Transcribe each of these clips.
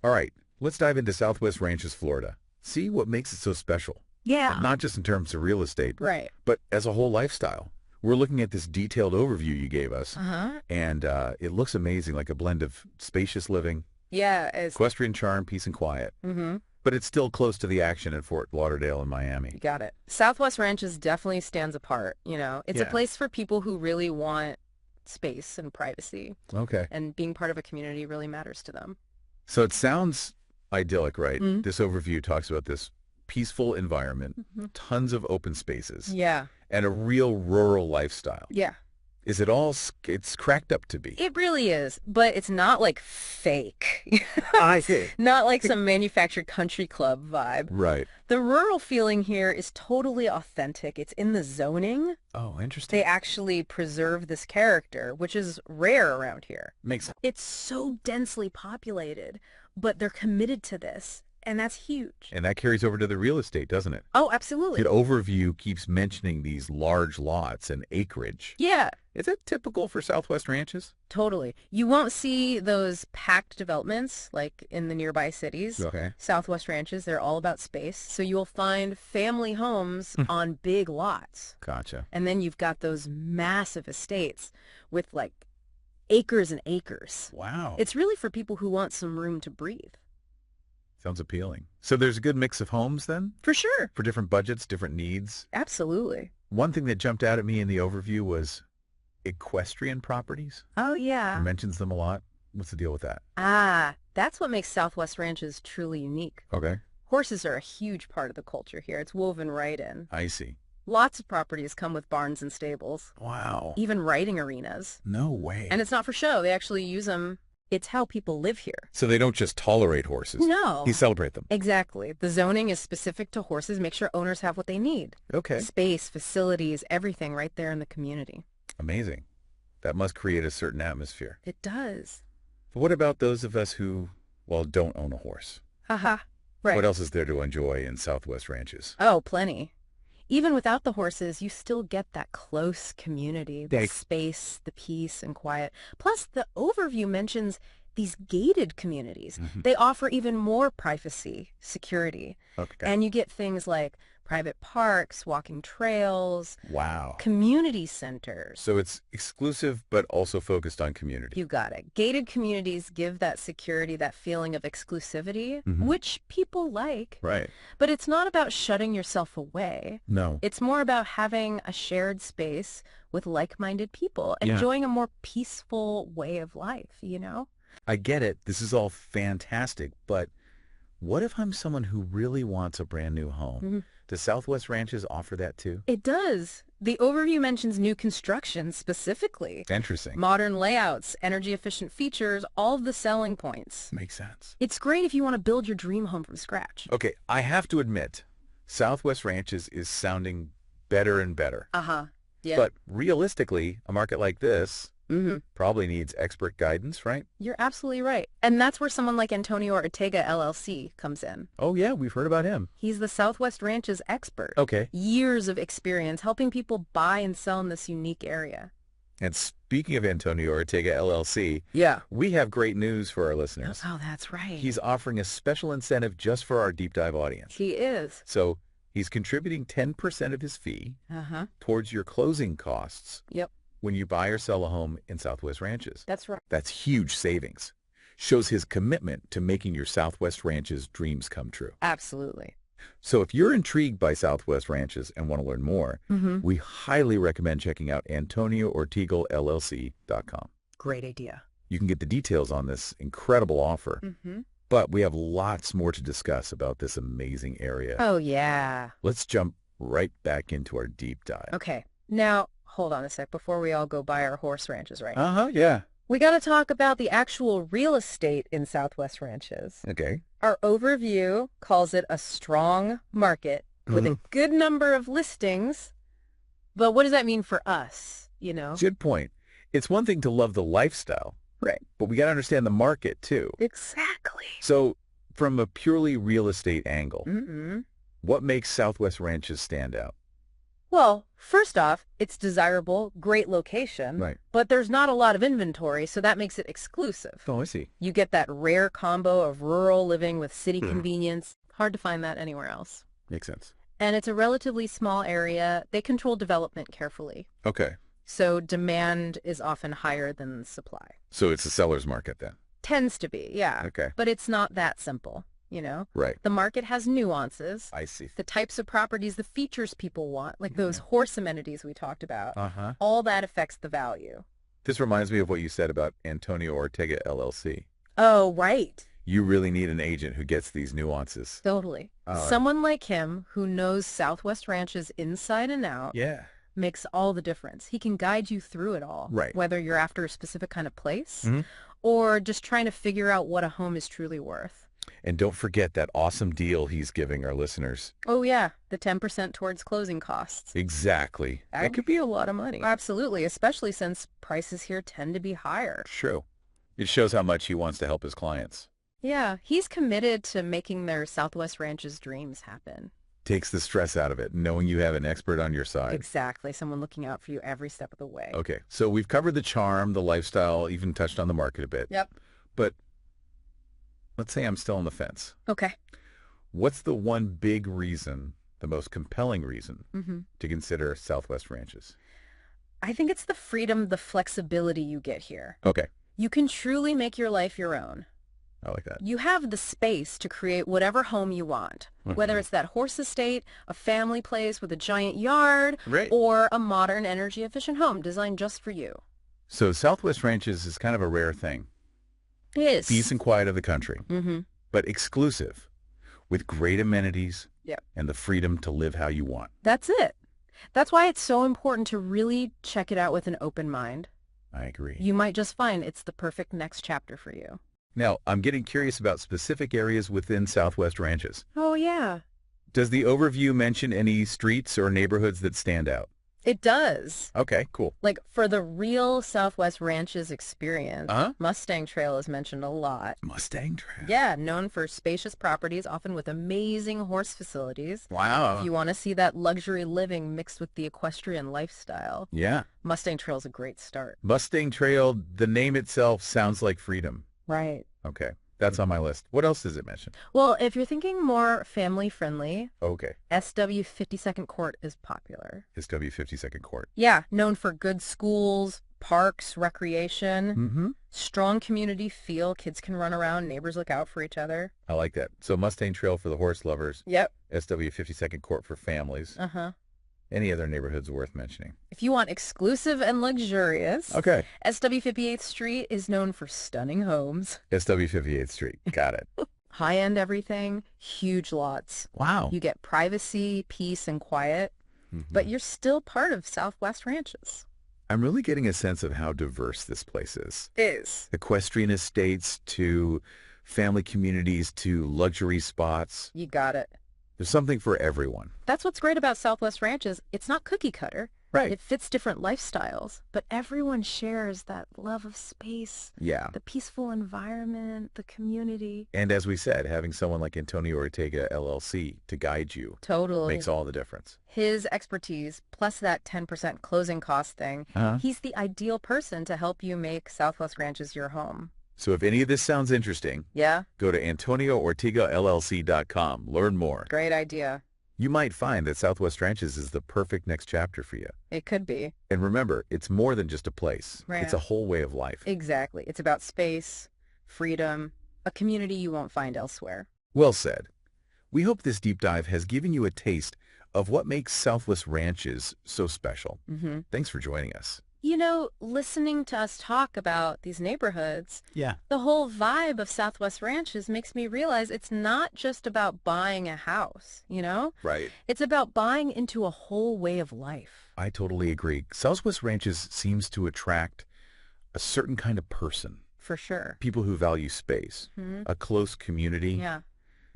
All right, let's dive into Southwest Ranches, Florida. See what makes it so special. And Yeah. not just in terms of real estate, Right. but as a whole lifestyle. We're looking at this detailed overview you gave us, Uh-huh. and it looks amazing, like a blend of spacious living, Yeah, it's equestrian charm, peace, and quiet. mm-hmm. But it's still close to the action in Fort Lauderdale and Miami. You got it. Southwest Ranches definitely stands apart, you know. It's a Yeah. place for people who really want space and privacy, Okay. and being part of a community really matters to them. So it sounds idyllic, right? Mm. This overview talks about this peaceful environment, Mhm. tons of open spaces, Yeah. and a real rural lifestyle. Yeah. Is it all, it's cracked up to be? It really is, but it's not like fake. I see. Not like some manufactured country club vibe. Right. The rural feeling here is totally authentic. It's in the zoning. Oh, interesting. They actually preserve this character, which is rare around here. Makes sense. It's so densely populated, but they're committed to this, and that's huge. And that carries over to the real estate, doesn't it? Oh, absolutely. The overview keeps mentioning these large lots and acreage. Yeah, Is that typical for Southwest ranches? totally. You won't see those packed developments like in the nearby cities. Okay. Southwest ranches, they're all about space. So you'll find family homes on big lots. Gotcha. And then you've got those massive estates with like acres and acres. Wow. It's really for people who want some room to breathe. Sounds appealing. So there's a good mix of homes then? For sure. For different budgets, different needs? Absolutely. One thing that jumped out at me in the overview was equestrian properties. Oh, It yeah. mentions them a lot. What's the deal with that? Ah, that's what makes Southwest ranches truly unique. Okay. Horses are a huge part of the culture here. It's woven right in. I see. Lots of properties come with barns and stables, Wow. even riding arenas. No way. And it's not for show. They actually use them. It's how people live here. So they don't just tolerate horses. No. They celebrate them. Exactly. The zoning is specific to horses. Make sure owners have what they need. Okay. Space, facilities, everything right there in the community. Amazing. That must create a certain atmosphere. It does. But what about those of us who, well, don't own a horse? Haha. Right. What else is there to enjoy in Southwest ranches? Oh, plenty. Even without the horses, you still get that close community, the They- space, the peace and quiet. Plus, the overview mentions these gated communities. Mhm. They offer even more privacy, security, Okay. and you get things like private parks, walking trails, Wow. community centers. So it's exclusive, but also focused on community. You got it. Gated communities give that security, that feeling of exclusivity, Mhm. which people like. Right. But it's not about shutting yourself away. No. It's more about having a shared space with like-minded people, Yeah. enjoying a more peaceful way of life, you know? I get it. This is all fantastic, but what if I'm someone who really wants a brand new home? Mhm. Does Southwest Ranches offer that too? It does. The overview mentions new construction specifically. Interesting. Modern layouts, energy-efficient features, all of the selling points. Makes sense. It's great if you want to build your dream home from scratch. Okay, I have to admit, Southwest Ranches is sounding better and better. Uh-huh. Yeah. But realistically, a market like this Mm-hmm. probably needs expert guidance, right? You're absolutely right. And that's where someone like Antonio Ortega LLC comes in. Oh, yeah, we've heard about him. He's the Southwest Ranches expert. Okay. Years of experience helping people buy and sell in this unique area. And speaking of Antonio Ortega LLC, Yeah. we have great news for our listeners. Oh, that's right. He's offering a special incentive just for our deep dive audience. He is. So he's contributing 10% of his fee Uh-huh. towards your closing costs Yep. when you buy or sell a home in Southwest Ranches. That's right. That's huge savings. Shows his commitment to making your Southwest Ranches dreams come true. Absolutely. So if you're intrigued by Southwest Ranches and want to learn more, Mm-hmm. we highly recommend checking out AntonioOrtega'LLC.com. Great idea. You can get the details on this incredible offer, Mm-hmm. but we have lots more to discuss about this amazing area. Oh, yeah. Let's jump right back into our deep dive. Okay. Now, hold on a sec before we all go buy our horse ranches, right? Uh-huh, yeah. We got to talk about the actual real estate in Southwest Ranches. Okay. Our overview calls it a strong market with a good number of listings. But what does that mean for us, you know? Good point. It's one thing to love the lifestyle, Right. but we got to understand the market too. Exactly. So from a purely real estate angle, Mm-hmm. what makes Southwest Ranches stand out? Well, first off, it's desirable, great location, Right. but there's not a lot of inventory, so that makes it exclusive. Oh, I see. You get that rare combo of rural living with city Hmm. convenience. Hard to find that anywhere else. Makes sense. And it's a relatively small area. They control development carefully. Okay. So demand is often higher than supply. So it's a seller's market then. Tends to be, yeah. Okay. But it's not that simple, you know? Right. The market has nuances. I see. The types of properties, the features people want, like those horse amenities we talked about, Uh-huh. all that affects the value. This reminds me of what you said about Antonio Ortega LLC. Oh, right. You really need an agent who gets these nuances. Totally. Oh. Someone like him who knows Southwest Ranches inside and out Yeah. makes all the difference. He can guide you through it all. Right. Whether you're after a specific kind of place Mhm. or just trying to figure out what a home is truly worth. And don't forget that awesome deal he's giving our listeners. Oh, yeah. The 10% towards closing costs. Exactly. That could be a lot of money. Absolutely, especially since prices here tend to be higher. True. It shows how much he wants to help his clients. Yeah, he's committed to making their Southwest Ranches dreams happen. Takes the stress out of it, knowing you have an expert on your side. Exactly, someone looking out for you every step of the way. Okay, so we've covered the charm, the lifestyle, even touched on the market a bit. Yep. But let's say I'm still on the fence. Okay. What's the one big reason, the most compelling reason, Mm-hmm. to consider Southwest Ranches? I think it's the freedom, the flexibility you get here. Okay, You can truly make your life your own. I like that. You have the space to create whatever home you want, whether it's that horse estate, a family place with a giant yard, Right. or a modern energy-efficient home designed just for you. So Southwest Ranches is kind of a rare thing. It is. Peace and quiet of the country, Mm-hmm. but exclusive, with great amenities Yep. and the freedom to live how you want. That's it. That's why it's so important to really check it out with an open mind. I agree. You might just find it's the perfect next chapter for you. Now, I'm getting curious about specific areas within Southwest Ranches. Oh, yeah. Does the overview mention any streets or neighborhoods that stand out? It does. Okay, cool. Like, for the real Southwest Ranches experience, Uh-huh. Mustang Trail is mentioned a lot. Mustang Trail. Yeah, known for spacious properties, often with amazing horse facilities. Wow. If you want to see that luxury living mixed with the equestrian lifestyle, Yeah. Mustang Trail's a great start. Mustang Trail, the name itself sounds like freedom. Right. Okay, that's on my list. What else does it mention? Well, if you're thinking more family-friendly, Okay, SW 52nd Court is popular. SW 52nd Court. Yeah, known for good schools, parks, recreation, Mm-hmm. strong community feel. Kids can run around, neighbors look out for each other. I like that. So Mustang Trail for the horse lovers, Yep. SW 52nd Court for families. Uh-huh. Any other neighborhoods worth mentioning? If you want exclusive and luxurious, Okay. SW 58th Street is known for stunning homes, SW 58th Street. Got it. high-end everything, huge lots. Wow. You get privacy, peace, and quiet, but you're still part of Southwest Ranches. I'm really getting a sense of how diverse this place is. Is. Equestrian estates to family communities to luxury spots. You got it. There's something for everyone. That's what's great about Southwest Ranches. It's not cookie cutter. Right. It fits different lifestyles, but everyone shares that love of space, Yeah. the peaceful environment, the community. And as we said, having someone like Antonio Ortega LLC to guide you Totally. makes all the difference. His expertise, plus that 10% closing cost thing, Uh-huh. he's the ideal person to help you make Southwest Ranches your home. So if any of this sounds interesting, Yeah? go to AntonioOrtegaLLC.com. Learn more. Great idea. You might find that Southwest Ranches is the perfect next chapter for you. It could be. And remember, it's more than just a place. Right. It's a whole way of life. Exactly. It's about space, freedom, a community you won't find elsewhere. Well said. We hope this deep dive has given you a taste of what makes Southwest Ranches so special. Mm-hmm. Thanks for joining us. You know, listening to us talk about these neighborhoods, Yeah. the whole vibe of Southwest Ranches makes me realize it's not just about buying a house, you know? Right. It's about buying into a whole way of life. I totally agree. Southwest Ranches seems to attract a certain kind of person. For sure. People who value space, Mhm. a close community, Yeah,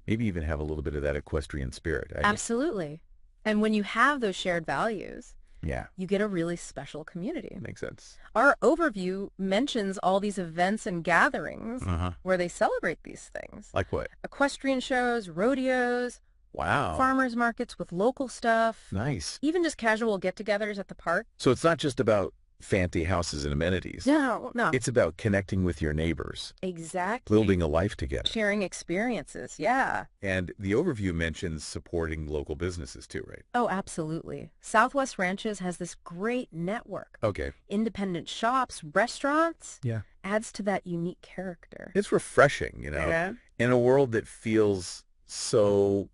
maybe even have a little bit of that equestrian spirit. absolutely. And when you have those shared values, Yeah, you get a really special community. makes sense. Our overview mentions all these events and gatherings Uh-huh. where they celebrate these things. Like what? Equestrian shows, rodeos, Wow. Farmers markets with local stuff, Nice. even just casual get-togethers at the park. So it's not just about fancy houses and amenities. No, no. It's about connecting with your neighbors, Exactly. building a life together. Sharing experiences, yeah. And the overview mentions supporting local businesses too, right? Oh, absolutely. Southwest Ranches has this great network. Okay. Independent shops, restaurants. Yeah. Adds to that unique character. It's refreshing, Yeah. in a world that feels so,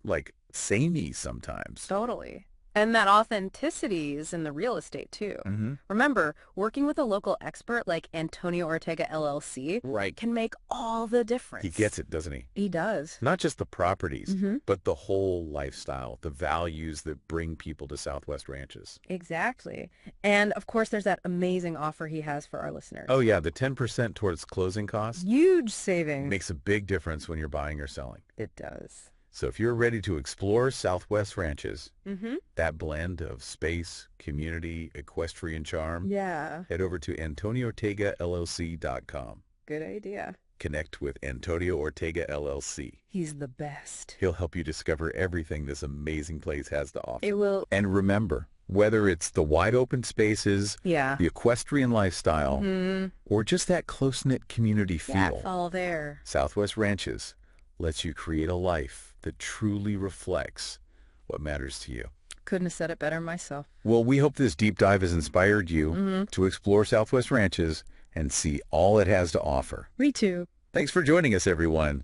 samey sometimes. Totally. And that authenticity is in the real estate, too. Mm-hmm. Remember, working with a local expert like Antonio Ortega LLC Right. can make all the difference. He gets it, doesn't he? He does. Not just the properties, Mhm. but the whole lifestyle, the values that bring people to Southwest Ranches. Exactly. And, of course, there's that amazing offer he has for our listeners. Oh, yeah, the 10% towards closing costs Huge savings. makes a big difference when you're buying or selling. It does. So if you're ready to explore Southwest Ranches, Mm-hmm. that blend of space, community, equestrian charm, Yeah. head over to AntonioOrtegaLLC.com. Good idea. Connect with Antonio Ortega LLC. He's the best. He'll help you discover everything this amazing place has to offer. It will. And remember, whether it's the wide open spaces, Yeah. the equestrian lifestyle, Mm-hmm. or just that close-knit community Yeah, feel, it's all there. Southwest Ranches lets you create a life that truly reflects what matters to you. Couldn't have said it better myself. Well, we hope this deep dive has inspired you Mm-hmm. to explore Southwest Ranches and see all it has to offer. Me too. Thanks for joining us, everyone.